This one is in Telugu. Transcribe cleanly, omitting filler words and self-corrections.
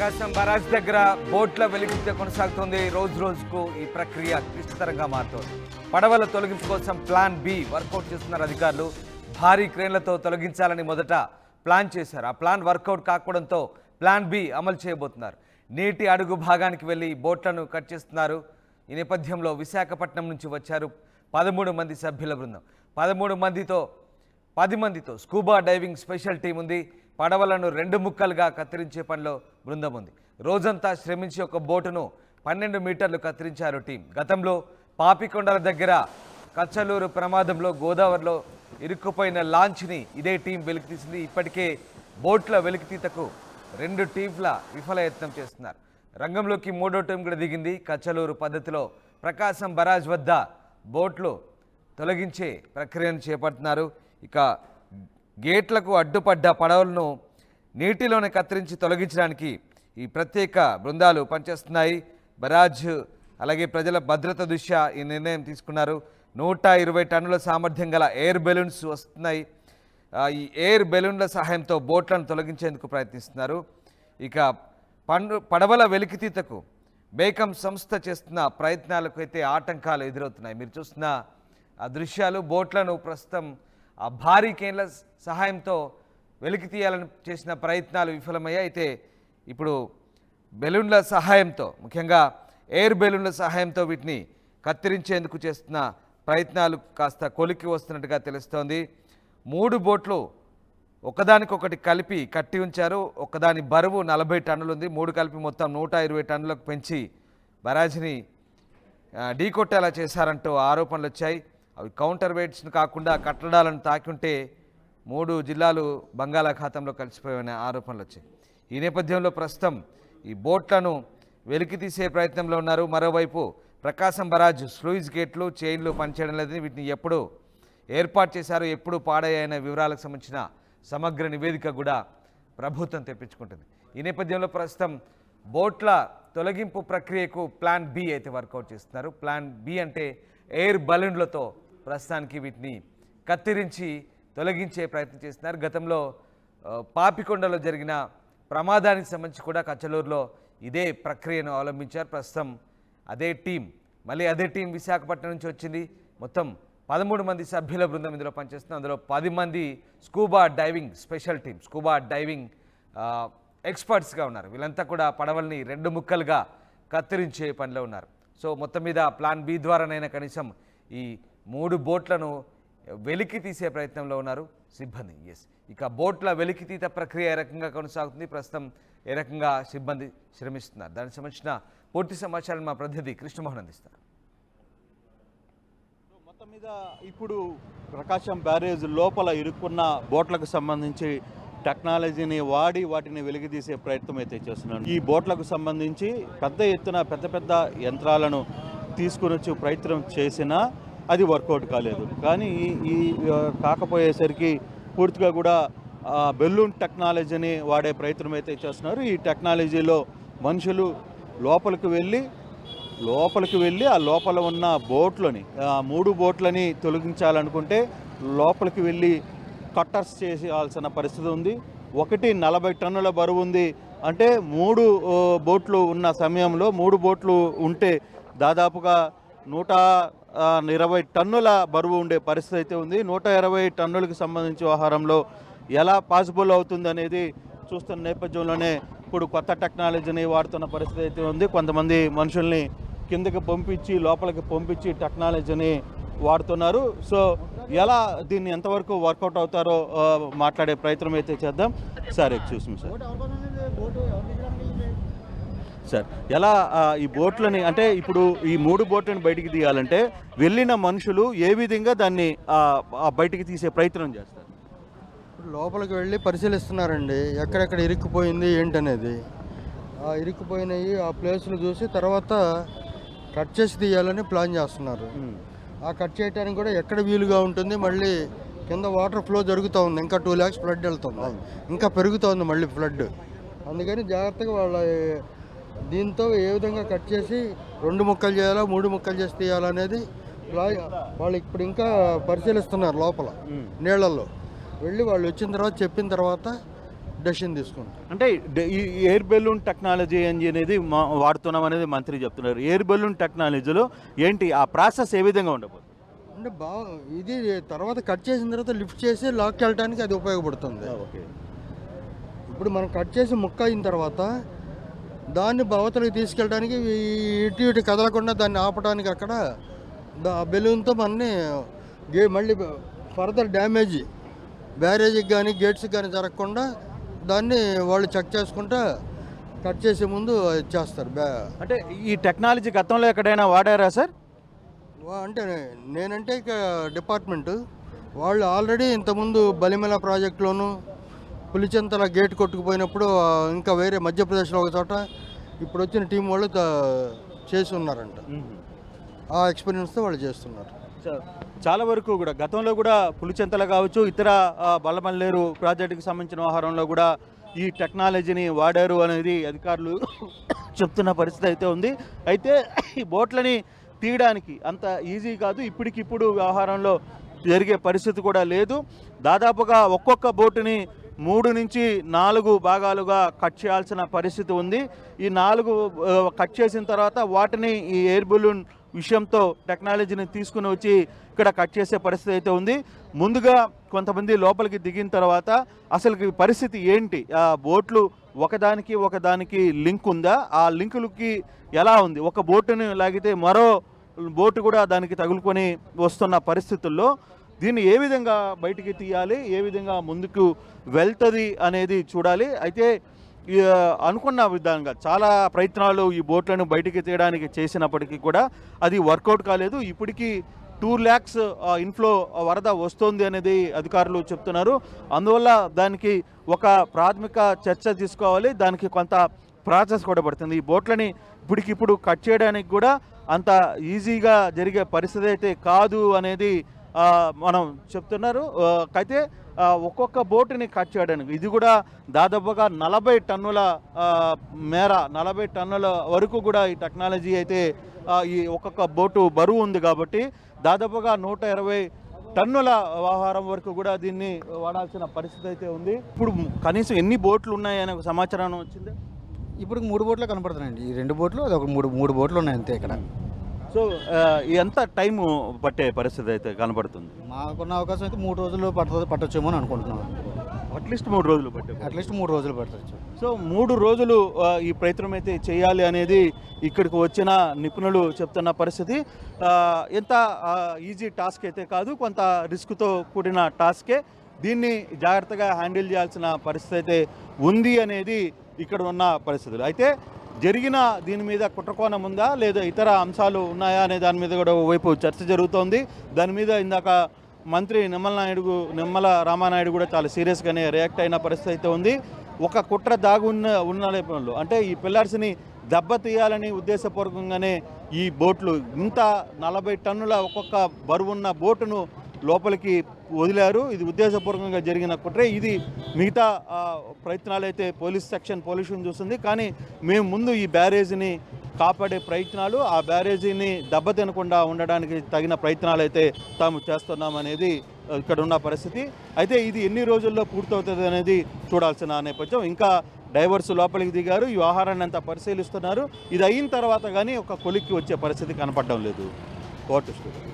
ప్రకాశం బరాజ్ దగ్గర బోట్ల వెలికితే కొనసాగుతోంది. రోజు రోజుకు ఈ ప్రక్రియ క్లిష్టతరంగా మారుతోంది. పడవల తొలగింపు కోసం ప్లాన్ బి వర్కౌట్ చేస్తున్నారు అధికారులు. భారీ క్రేన్లతో తొలగించాలని మొదట ప్లాన్ చేశారు. ఆ ప్లాన్ వర్కౌట్ కాకపోవడంతో ప్లాన్ బి అమలు చేయబోతున్నారు. నీటి అడుగు భాగానికి వెళ్లి బోట్లను కట్ చేస్తున్నారు. ఈ నేపథ్యంలో విశాఖపట్నం నుంచి వచ్చారు 13 మంది సభ్యుల బృందం. 10 మందితో స్కూబా డైవింగ్ స్పెషల్ టీం ఉంది. పడవలను 2 ముక్కలుగా కత్తిరించే పనిలో బృందం ఉంది. రోజంతా శ్రమించి ఒక బోటును 12 మీటర్లు కత్తిరించారు టీం. గతంలో పాపికొండల దగ్గర కచ్చలూరు ప్రమాదంలో గోదావరిలో ఇరుక్కుపోయిన లాంచ్ని ఇదే టీం వెలికితీసింది. ఇప్పటికే బోట్ల వెలికితీతకు 2 టీంల విఫలయత్నం చేస్తున్నారు. రంగంలోకి 3వ టీం కూడా దిగింది. కచ్చలూరు పద్ధతిలో ప్రకాశం బరాజ్ వద్ద బోట్లు తొలగించే ప్రక్రియను చేపడుతున్నారు. ఇక గేట్లకు అడ్డుపడ్డ పడవలను నీటిలోనే కత్తిరించి తొలగించడానికి ఈ ప్రత్యేక బృందాలు పనిచేస్తున్నాయి. బరాజ్ అలాగే ప్రజల భద్రత దృష్ట్యా ఈ నిర్ణయం తీసుకున్నారు. 120 టన్నుల సామర్థ్యం గల ఎయిర్ బెలూన్స్ వస్తున్నాయి. ఈ ఎయిర్ బెలూన్ల సహాయంతో బోట్లను తొలగించేందుకు ప్రయత్నిస్తున్నారు. ఇక పడవల వెలికితీతకు బేకం సంస్థ చేస్తున్న ప్రయత్నాలకు అయితే ఆటంకాలు ఎదురవుతున్నాయి. మీరు చూస్తున్న ఆ దృశ్యాలు బోట్లను ప్రస్తుతం ఆ భారీ కేన్ల సహాయంతో వెలికి తీయాలని చేసిన ప్రయత్నాలు విఫలమయ్యాయి. అయితే ఇప్పుడు బెలూన్ల సహాయంతో, ముఖ్యంగా ఎయిర్ బెలూన్ల సహాయంతో వీటిని కత్తిరించేందుకు చేస్తున్న ప్రయత్నాలు కాస్త కొలికి వస్తున్నట్టుగా తెలుస్తోంది. 3 బోట్లు ఒకదానికొకటి కలిపి కట్టి ఉంచారు. ఒకదాని బరువు 40 టన్నులు ఉంది. 3 కలిపి మొత్తం 120 టన్నులకు పెంచి బరాజ్ని ఢీకొట్టేలా చేశారంటూ ఆరోపణలు వచ్చాయి. అవి కౌంటర్ వెయిట్స్ను కాకుండా కట్టడాలను తాకి ఉంటే 3 జిల్లాలు బంగాళాఖాతంలో కలిసిపోయాయనే ఆరోపణలు వచ్చాయి. ఈ నేపథ్యంలో ప్రస్తుతం ఈ బోట్లను వెలికి తీసే ప్రయత్నంలో ఉన్నారు. మరోవైపు ప్రకాశం బరాజ్ స్లూయిస్ గేట్లు చైన్లు పనిచేయడం లేదని, వీటిని ఎప్పుడు ఏర్పాటు చేశారో, ఎప్పుడు పాడయ్యాయనే వివరాలకు సంబంధించిన సమగ్ర నివేదిక కూడా ప్రభుత్వం తెప్పించుకుంటుంది. ఈ నేపథ్యంలో ప్రస్తుతం బోట్ల తొలగింపు ప్రక్రియకు ప్లాన్ బి అయితే వర్కౌట్ చేస్తున్నారు. ప్లాన్ బి అంటే ఎయిర్ బలూన్లతో ప్రస్తుతానికి వీటిని కత్తిరించి తొలగించే ప్రయత్నం చేస్తున్నారు. గతంలో పాపికొండలో జరిగిన ప్రమాదానికి సంబంధించి కూడా కచ్చలూరులో ఇదే ప్రక్రియను అవలంబించారు. ప్రస్తుతం అదే టీం విశాఖపట్నం నుంచి వచ్చింది. మొత్తం 13 మంది సభ్యుల బృందం ఇందులో పనిచేస్తుంది. అందులో 10 మంది scuba diving special team, scuba diving ఎక్స్పర్ట్స్గా ఉన్నారు. వీళ్ళంతా కూడా పడవల్ని 2 ముక్కలుగా కత్తిరించే పనిలో ఉన్నారు. సో మొత్తం మీద ప్లాన్ బి ద్వారానైనా కనీసం ఈ 3 బోట్లను వెలికి తీసే ప్రయత్నంలో ఉన్నారు సిబ్బంది. ఇక బోట్ల వెలికితీత ప్రక్రియ ఏ రకంగా కొనసాగుతుంది, ప్రస్తుతం ఏ రకంగా సిబ్బంది శ్రమిస్తున్నారు, దానికి సంబంధించిన పూర్తి సమాచారం మా ప్రతినిధి కృష్ణమోహన్ అందిస్తారు. మొత్తం మీద ఇప్పుడు ప్రకాశం బ్యారేజ్ లోపల ఇరుక్కున్న బోట్లకు సంబంధించి టెక్నాలజీని వాడి వాటిని వెలికితీసే ప్రయత్నం అయితే చేస్తున్నాను. ఈ బోట్లకు సంబంధించి పెద్ద ఎత్తున పెద్ద యంత్రాలను తీసుకుని వచ్చి ప్రయత్నం చేసినా అది వర్కౌట్ కాలేదు. కానీ ఈ కాకపోయేసరికి పూర్తిగా కూడా బెలూన్ టెక్నాలజీని వాడే ప్రయత్నం అయితే చేస్తున్నారు. ఈ టెక్నాలజీలో మనుషులు లోపలికి వెళ్ళి ఆ లోపల ఉన్న బోట్లని 3 బోట్లని తొలగించాలనుకుంటే లోపలికి వెళ్ళి కట్టర్స్ చేయాల్సిన పరిస్థితి ఉంది. ఒకటి 40 టన్నుల బరువు ఉంది. అంటే 3 బోట్లు ఉన్న సమయంలో 3 బోట్లు ఉంటే దాదాపుగా 120 టన్నుల బరువు ఉండే పరిస్థితి అయితే ఉంది. 120 టన్నులకు సంబంధించి వ్యవహారంలో ఎలా పాసిబుల్ అవుతుంది అనేది చూస్తున్న నేపథ్యంలోనే ఇప్పుడు కొత్త టెక్నాలజీని వాడుతున్న పరిస్థితి అయితే ఉంది. కొంతమంది మనుషుల్ని కిందకి పంపించి లోపలికి పంపించి టెక్నాలజీని వాడుతున్నారు. సో ఎలా దీన్ని ఎంతవరకు వర్కౌట్ అవుతారో మాట్లాడే ప్రయత్నం అయితే చేద్దాం. సార్ చూసాం సార్ ఎలా ఈ బోట్లని, అంటే ఇప్పుడు ఈ 3 బోట్లను బయటికి తీయాలంటే వెళ్ళిన మనుషులు ఏ విధంగా దాన్ని బయటికి తీసే ప్రయత్నం చేస్తారు? లోపలికి వెళ్ళి పరిశీలిస్తున్నారండి, ఎక్కడెక్కడ ఇరుక్కుపోయింది ఏంటనేది. ఇరుక్కుపోయినవి ఆ ప్లేస్ను చూసి తర్వాత కట్ చేసి తీయాలని ప్లాన్ చేస్తున్నారు. ఆ కట్ చేయడానికి కూడా ఎక్కడ వీలుగా ఉంటుంది, మళ్ళీ కింద వాటర్ ఫ్లో జరుగుతూ ఉంది. ఇంకా 2 lakhs ఫ్లడ్ వెళ్తుంది, ఇంకా పెరుగుతోంది మళ్ళీ ఫ్లడ్. అందుకని జాగ్రత్తగా వాళ్ళ దీంతో ఏ విధంగా కట్ చేసి 2 ముక్కలు చేయాలా 3 ముక్కలు చేసి తీయాలనేది వాళ్ళు ఇప్పుడు ఇంకా పరిశీలిస్తున్నారు. లోపల నీళ్ళల్లో వెళ్ళి వాళ్ళు వచ్చిన తర్వాత చెప్పిన తర్వాత డెసిషన్ తీసుకుంటాం. అంటే ఈ ఎయిర్ బెలూన్ టెక్నాలజీ అనేది వాడుతున్నాం అనేది మంత్రి చెప్తున్నారు. ఎయిర్ బెలూన్ టెక్నాలజీలో ఏంటి ఆ ప్రాసెస్ ఏ విధంగా ఉండబోతుంది? అంటే ఇది తర్వాత కట్ చేసిన తర్వాత లిఫ్ట్ చేసి లాక్కి వెళ్ళడానికి అది ఉపయోగపడుతుంది. ఓకే. ఇప్పుడు మనం కట్ చేసి ముక్క అయిన తర్వాత దాన్ని అవతలకి తీసుకెళ్ళడానికి ఇటు ఇటు కదలకుండా దాన్ని ఆపడానికి అక్కడ బెలూన్తో మనని మళ్ళీ ఫర్దర్ డ్యామేజ్ బ్యారేజ్కి కానీ గేట్స్కి కానీ జరగకుండా దాన్ని వాళ్ళు చెక్ చేసుకుంటా కట్ చేసే ముందు చేస్తారు. అంటే ఈ టెక్నాలజీ గతంలో ఎక్కడైనా వాడారా సార్? అంటే నేనంటే ఇక డిపార్ట్మెంటు వాళ్ళు ఆల్రెడీ ఇంతకుముందు బలిమెల ప్రాజెక్టులోను పులిచెంతల గేట్ కొట్టుకుపోయినప్పుడు ఇంకా వేరే మధ్యప్రదేశ్లో ఒక చోట ఇప్పుడు వచ్చిన టీం వాళ్ళు చేసి ఉన్నారంట. ఆ ఎక్స్పీరియన్స్తో వాళ్ళు చేస్తున్నారు. చాలా వరకు కూడా గతంలో కూడా పులిచెంతల కావచ్చు, ఇతర బల్లమల్లేరు ప్రాజెక్టుకి సంబంధించిన వ్యవహారంలో కూడా ఈ టెక్నాలజీని వాడారు అనేది అధికారులు చెప్తున్న పరిస్థితి అయితే ఉంది. అయితే ఈ బోట్లని తీయడానికి అంత ఈజీ కాదు. ఇప్పటికిప్పుడు వ్యవహారంలో జరిగే పరిస్థితి కూడా లేదు. దాదాపుగా ఒక్కొక్క బోటుని 3 నుంచి 4 భాగాలుగా కట్ చేయాల్సిన పరిస్థితి ఉంది. ఈ 4 కట్ చేసిన తర్వాత వాటిని ఈ ఎయిర్ బెలూన్ విషయంతో టెక్నాలజీని తీసుకుని వచ్చి ఇక్కడ కట్ చేసే పరిస్థితి అయితే ఉంది. ముందుగా కొంతమంది లోపలికి దిగిన తర్వాత అసలు పరిస్థితి ఏంటి, ఆ బోట్లు ఒకదానికి లింక్ ఉందా, ఆ లింకులకి ఎలా ఉంది, ఒక బోటుని లాగితే మరో బోటు కూడా దానికి తగులుకొని వస్తున్న పరిస్థితుల్లో దీన్ని ఏ విధంగా బయటికి తీయాలి, ఏ విధంగా ముందుకు వెళ్తుంది అనేది చూడాలి. అయితే అనుకున్న విధంగా చాలా ప్రయత్నాలు ఈ బోట్లను బయటికి తీయడానికి చేసినప్పటికీ కూడా అది వర్కౌట్ కాలేదు. ఇప్పటికీ 2 lakhs ఇన్ఫ్లో వరద వస్తుంది అనేది అధికారులు చెప్తున్నారు. అందువల్ల దానికి ఒక ప్రాథమిక చర్చ తీసుకోవాలి, దానికి కొంత ప్రాసెస్ కూడా పడుతుంది. ఈ బోట్లని ఇప్పటికిప్పుడు కట్ చేయడానికి కూడా అంత ఈజీగా జరిగే పరిస్థితి అయితే కాదు అనేది మనం చెప్తున్నారు. అయితే ఒక్కొక్క బోటుని కట్ చేయడానికి ఇది కూడా దాదాపుగా 40 టన్నుల మేర 40 టన్నుల వరకు కూడా ఈ టెక్నాలజీ అయితే ఈ ఒక్కొక్క బోటు బరువు ఉంది కాబట్టి దాదాపుగా 120 టన్నుల వ్యవహారం వరకు కూడా దీన్ని వాడాల్సిన పరిస్థితి అయితే ఉంది. ఇప్పుడు కనీసం ఎన్ని బోట్లు ఉన్నాయనే ఒక సమాచారం వచ్చింది. ఇప్పుడు 3 బోట్లు కనపడుతున్నాయండి. ఈ 2 బోట్లు అదొక 3 బోట్లు ఉన్నాయి అంతే ఇక్కడ. సో ఎంత టైం పట్టే పరిస్థితి అయితే కనబడుతుంది? మాకున్న అవకాశం అయితే 3 రోజులు పట్టొచ్చేమో అని అనుకుంటున్నాం. అట్లీస్ట్ 3 రోజులు అట్లీస్ట్ 3 రోజులు పట్టచ్చు. సో 3 రోజులు ఈ ప్రయత్నం అయితే చేయాలి అనేది ఇక్కడికి వచ్చిన నిపుణులు చెప్తున్న పరిస్థితి. ఎంత ఈజీ టాస్క్ అయితే కాదు, కొంత రిస్క్తో కూడిన టాస్కే. దీన్ని జాగ్రత్తగా హ్యాండిల్ చేయాల్సిన పరిస్థితి అయితే ఉంది అనేది ఇక్కడ ఉన్న పరిస్థితులు. అయితే జరిగిన దీని మీద కుట్రకోణం ఉందా లేదా ఇతర అంశాలు ఉన్నాయా అనే దాని మీద కూడా వైపు చర్చ జరుగుతోంది. దాని మీద ఇందాక మంత్రి నిమ్మల రామానాయుడు కూడా చాలా సీరియస్గానే రియాక్ట్ అయిన పరిస్థితి అయితే ఉంది. ఒక కుట్ర ఉన్న నేపథ్యంలో అంటే ఈ పిల్లర్స్ని దెబ్బతీయాలని ఉద్దేశపూర్వకంగానే ఈ బోట్లు ఇంత 40 టన్నుల ఒక్కొక్క బరువున్న బోటును లోపలికి వదిలారు. ఇది ఉద్దేశపూర్వకంగా జరిగిన కుట్రే. ఇది మిగతా ప్రయత్నాలు అయితే పోలీస్ సెక్షన్ పొల్యూషన్ చూస్తుంది. కానీ మేము ముందు ఈ బ్యారేజీని కాపాడే ప్రయత్నాలు, ఆ బ్యారేజీని దెబ్బతినకుండా ఉండడానికి తగిన ప్రయత్నాలు అయితే తాము చేస్తున్నాం అనేది ఇక్కడ ఉన్న పరిస్థితి. అయితే ఇది ఎన్ని రోజుల్లో పూర్తవుతుంది అనేది చూడాల్సిన నేపథ్యం. ఇంకా డైవర్స్ లోపలికి దిగారు, ఈ వ్యవహారాన్ని అంతా పరిశీలిస్తున్నారు. ఇది అయిన తర్వాత కానీ ఒక కొలిక్కి వచ్చే పరిస్థితి కనపడడం లేదు. Court studio.